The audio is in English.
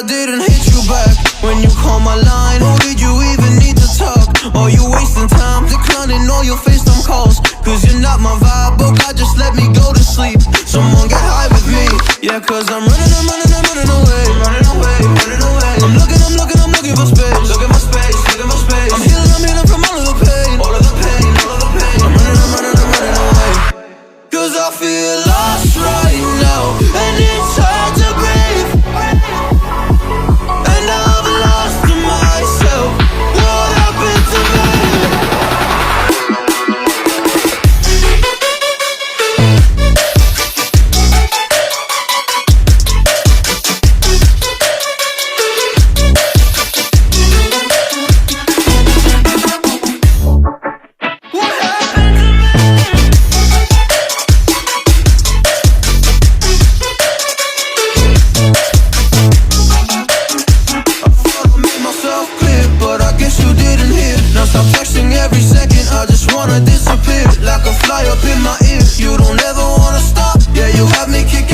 didn't hit you back when you called my line. Or did you even need to talk? Or you wasting time declining all your FaceTime calls? Cause you're not my vibe, oh God, just let me go to sleep. Someone get high with me. Yeah, cause I'm running away. I'm looking for space. Look at my space. I'm healing from all of the pain. I'm running away. Cause I feel lost right now, and it's hard to breathe. And I've lost myself. What happened to me? Every second I just wanna disappear, like a fly up in my ear. You don't ever wanna stop, yeah, you have me kicking